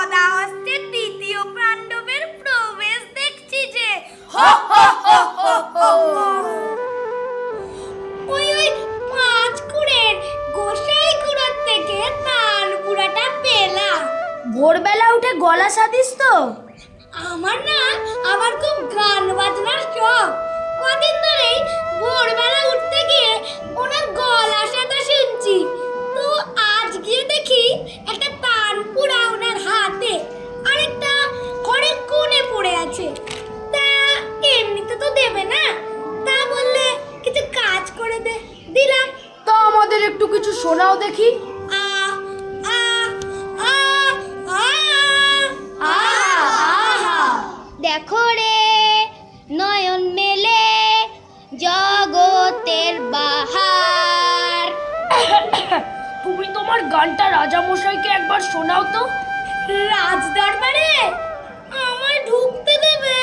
গদা হস্তের দ্বিতীয় পাণ্ডবের প্রবেশ দেখছি যে। ওই পাঁচকুড়ের গোসাই কুড়োর থেকে তানপুরাটা পেলাম। ভোরবেলা উঠে গলা সাদিস তো? আমার খুব গান বাজনার শখ। কদিন ধরেই ভোরবেলা উঠতে গিয়ে ওনার গলা সাদা শুনছি। তো আজ গিয়ে দেখি একটা তানপুরা ওনার হাতে আর একটা ঘরের কোণে পড়ে আছে। তা এমনিতে তো দেবে না, তা বললে কিছু কাজ করে দিলাম। তা আমাদের একটু কিছু শোনাও দেখি। দেখো রে নয়ন মেলে জগতের বাহার। তুমি তোমার গানটা রাজামশাইকে একবার শোনাও তো। রাজ দরবারে আমায় ঢুকতে দেবে?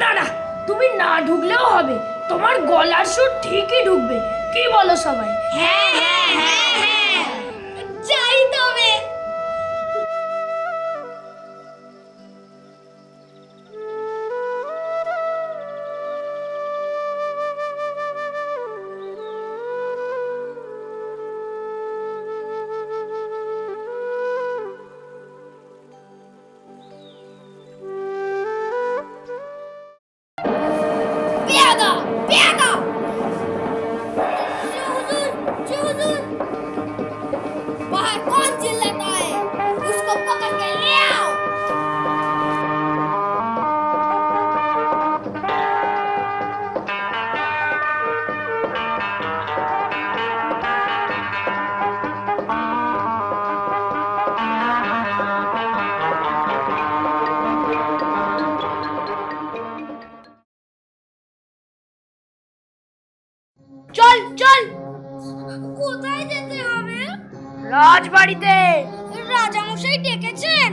না না, তুমি না ঢুকলেও হবে, তোমার গলার সুর ঠিকই ঢুকবে। কি বলো সবাই? হ্যাঁ হ্যাঁ হ্যাঁ হ্যাঁ, যাই তবে। চল চল। কোথায় যেতে হবে? রাজবাড়িতে। রাজামশাই ডেকেছেন?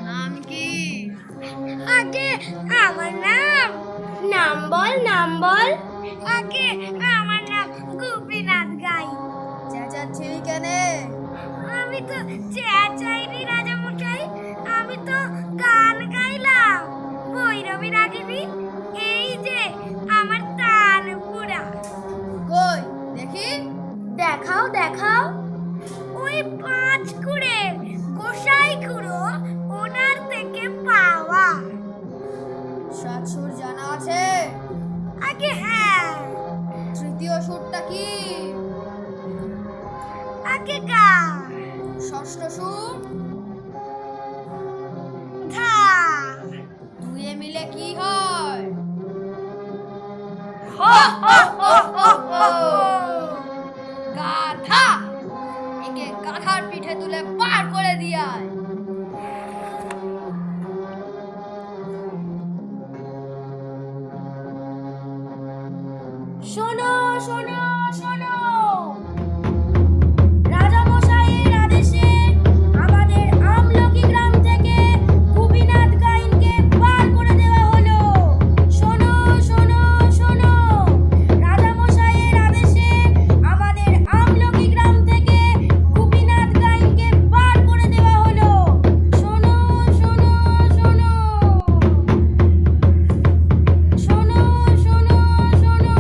নাম কি? আগে আমার নাম বল, নাম বল। আগে আমার নাম গোপীনাথ গাই। চেঁচাচ্ছিলি কেন? আমি তো চেঁচাইনি রাজামশাই, আমি তো গান গাইলাম। ভৈরবী রাগিনী, এই যে আমার তানপুরা। কই দেখি? দেখাও দেখাও। ওই পাঁচকুড়ের গোসাই খুড়ো ওনার থেকে পাওয়া। সাত সুর জানা আছে? আগে হ্যাঁ। তৃতীয় সুরটা কি? আগে গা। ষষ্ঠ সুর? ধা। দুয়ে মিলে কি হয়? গাধা। একে গাধার পিঠে তুলে পার করে দিয়ায়। শোনো শোনো শোনো, রাজামশাইয়ের আদেশে আমাদের আমলকি গ্রাম থেকে গোপীনাথ গাইনকে পার করে দেওয়া হলো। শোনো শোনো শোনো, রাজামশাইয়ের আদেশে আমাদের আমলকি গ্রাম থেকে গোপীনাথ গাইনকে পার করে দেওয়া হলো। শোনো শোনো শোনো শোনো শোনো শোনো।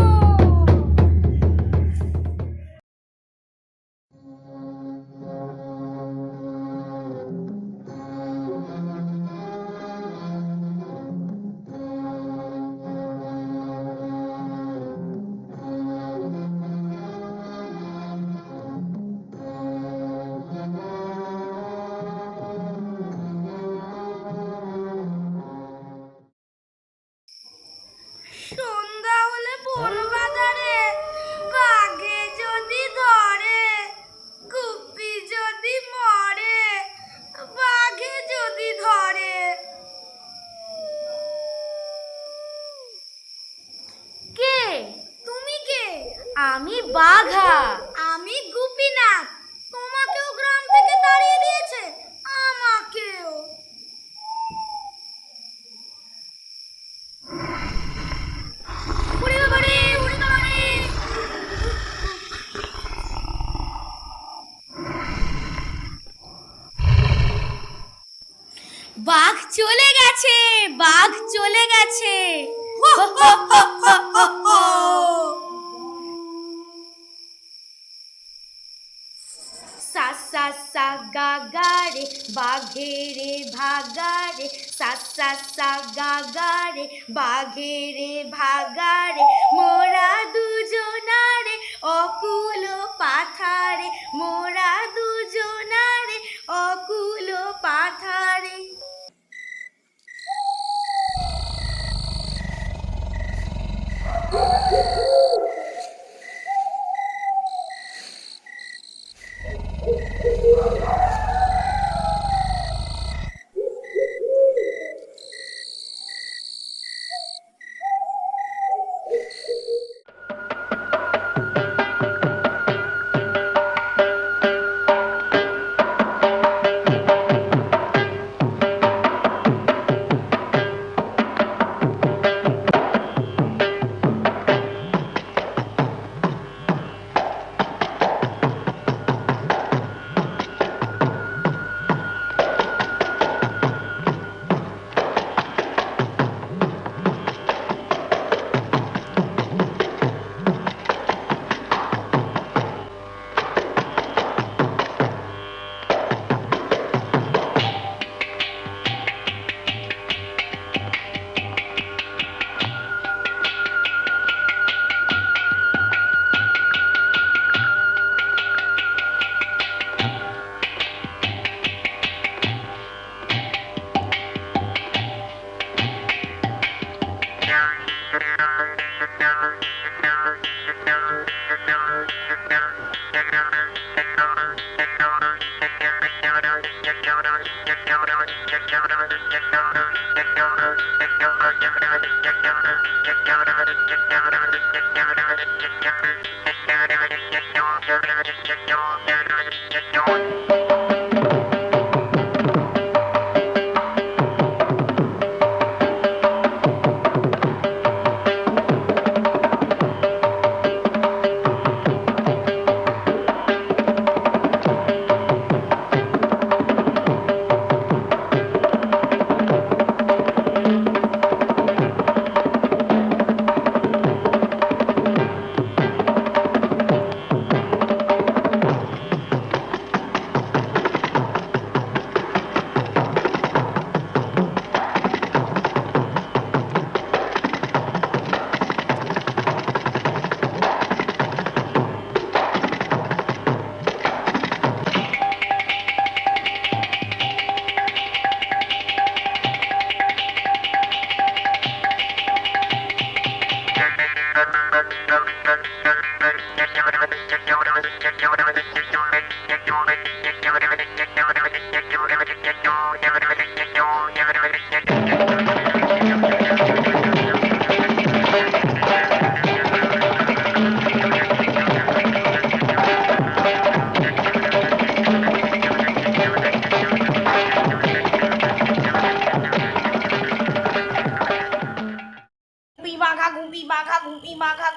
সন্ধ্যা হলে বনবাজারে বাঘে যদি ধরে, গুপি যদি মরে, বাঘে যদি ধরে। কে তুমি? কে? আমি বাঘা। আমি গোপীনাথ। তোমাকেও গ্রাম থেকে তাড়িয়ে দিয়েছে, আমাকেও। ওরে বাবারে, ওরে বাবারে, গেছে। সা সা সা গা গা রে বাঘেরে ভাগারে, সা সা সা গা গা রে বাঘেরে ভাগারে, মোরা দুজনারে অকুল পাথারে, মোরা দুজনারে অকুল পাথারে।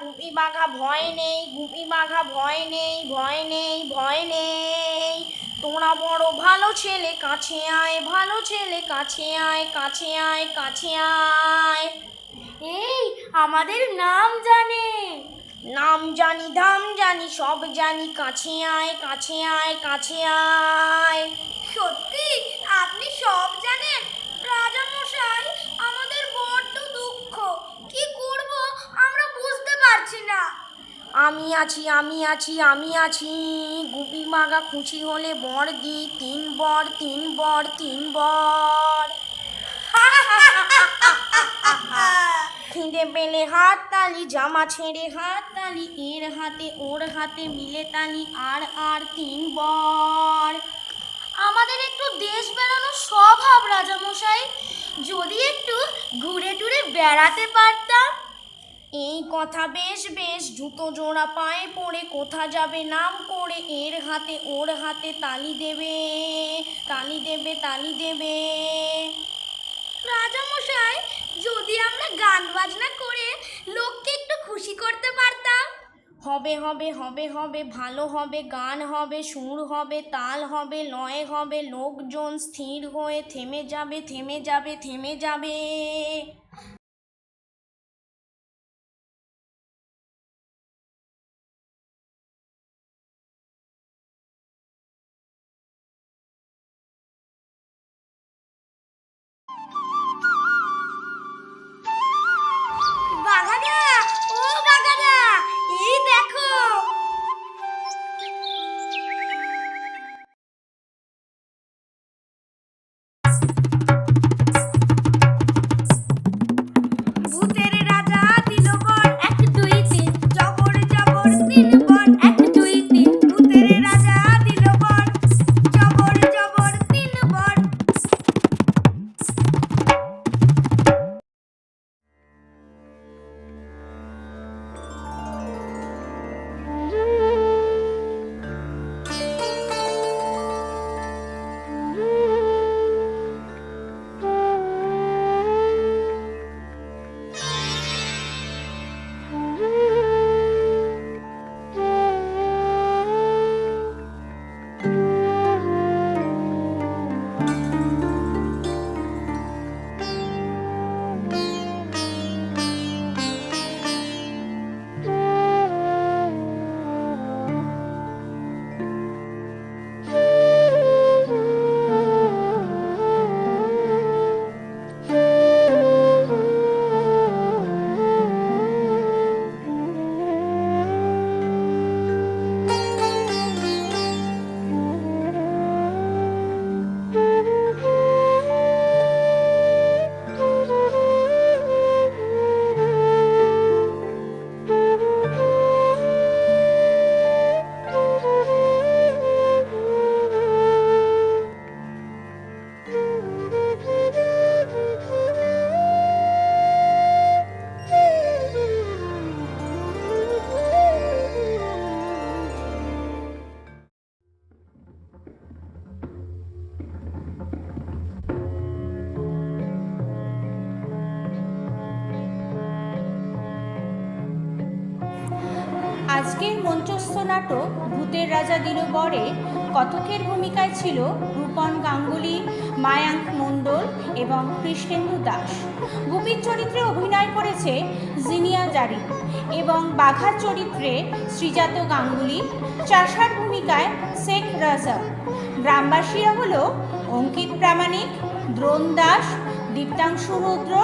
গুপি বাঘা ভয় নেই, গুপি বাঘা ভয় নেই, ভয় নেই, ভয় নেই। তোরা বড় ভালো ছেলে, কাছে আয়, ভালো ছেলে, কাছে আয়, কাছে আয়, কাছে আয়। এই আমাদের নাম জানে, নাম জানি, ধাম জানি, সব জানি, কাছে আয়, কাছে আয়, কাছে আয়। সত্যি আপনি সব জানেন? রাজামশাই, আমাদের বড্ড দুঃখ, কি করব আমরা বুঝতে পারছি না। আমি আছি, আমি আছি, আমি আছি। গুপি বাঘা খুশি হলে বর দি, 3 বর, 3 বর, 3 বর। খিদে পেলে হাত তালি, জামা ছেড়ে হাত তালি, এর হাতে ওর হাতে মিলে তালি, আর 3 বর। আমাদের একটু দেশ বেড়ানোর স্বভাব রাজামশাই, যদি একটু ঘুরে টুরে বেড়াতে পারতাম। এই কথা বেশ বেশ, জুতো জোড়া পায়ে পড়ে কোথা যাবে নাম করে, এর হাতে ওর হাতে তালি দেবে, তালি দেবে, তালি দেবে। রাজামশাই, যদি আমরা গান বাজনা করে লোককে একটু খুশি করতে পারতাম। হবে হবে হবে হবে, ভালো হবে, গান হবে, সুর হবে, তাল হবে, লয় হবে, লোকজন স্থির হয়ে থেমে যাবে, থেমে যাবে, থেমে যাবে। আজকের মঞ্চস্থ নাটক ভূতের রাজা দিল বরে কথকের ভূমিকায় ছিল রূপন গাঙ্গুলি, মায়াঙ্ক মণ্ডল এবং কৃষ্ণেন্দু দাস। গুপির চরিত্রে অভিনয় করেছে জিনিয়া জারিন এবং বাঘার চরিত্রে শ্রীজাত গাঙ্গুলি, চাষার ভূমিকায় শেখ রাজা। গ্রামবাসীরা হলো অঙ্কিত প্রামাণিক, দ্রোণ দাস, দীপ্তাংশু রুদ্র,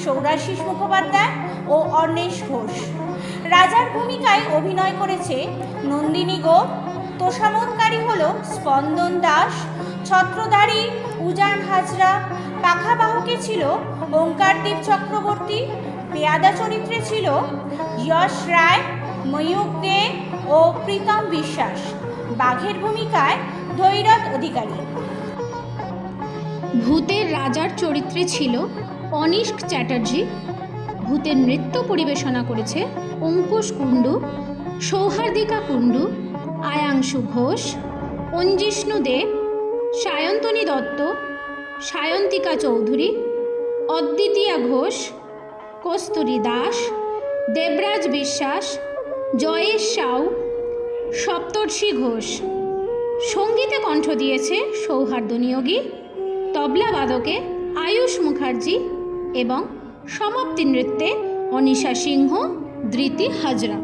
সৌরাশিস মুখোপাধ্যায় ও অর্ণেশ ঘোষ। রাজার ভূমিকায় অভিনয় করেছে নন্দিনী গোপ। তোষামোদকারী হল স্পন্দন দাস, ছত্রধারী উজান হাজরা, পাখাবাহকে ছিল ওঙ্কারদীপ চক্রবর্তী, পেয়াদা চরিত্রে ছিল যশ রায়, ময়ূক দে ও প্রীতম বিশ্বাস। বাঘের ভূমিকায় ধৈরত অধিকারী। ভূতের রাজার চরিত্রে ছিল অনিষ্ক চ্যাটার্জি। ভূতের নৃত্য পরিবেশনা করেছে অঙ্কুশ কুণ্ডু, সৌহার্দিকা কুণ্ডু, আয়াংশু ঘোষ, অঞ্জিষ্ণু দেব, সায়ন্তনী দত্ত, সায়ন্তিকা চৌধুরী, অদ্বিতীয়া ঘোষ, কস্তুরী দাস, দেবরাজ বিশ্বাস, জয়েশ সাউ, সপ্তর্ষি ঘোষ। সঙ্গীতে কণ্ঠ দিয়েছে সৌহার্দ্য নিয়োগী, তবলাবাদকে আয়ুষ মুখার্জি এবং সমাপ্তি নৃত্যে অনিশা সিংহ, ধৃতি হাজরা।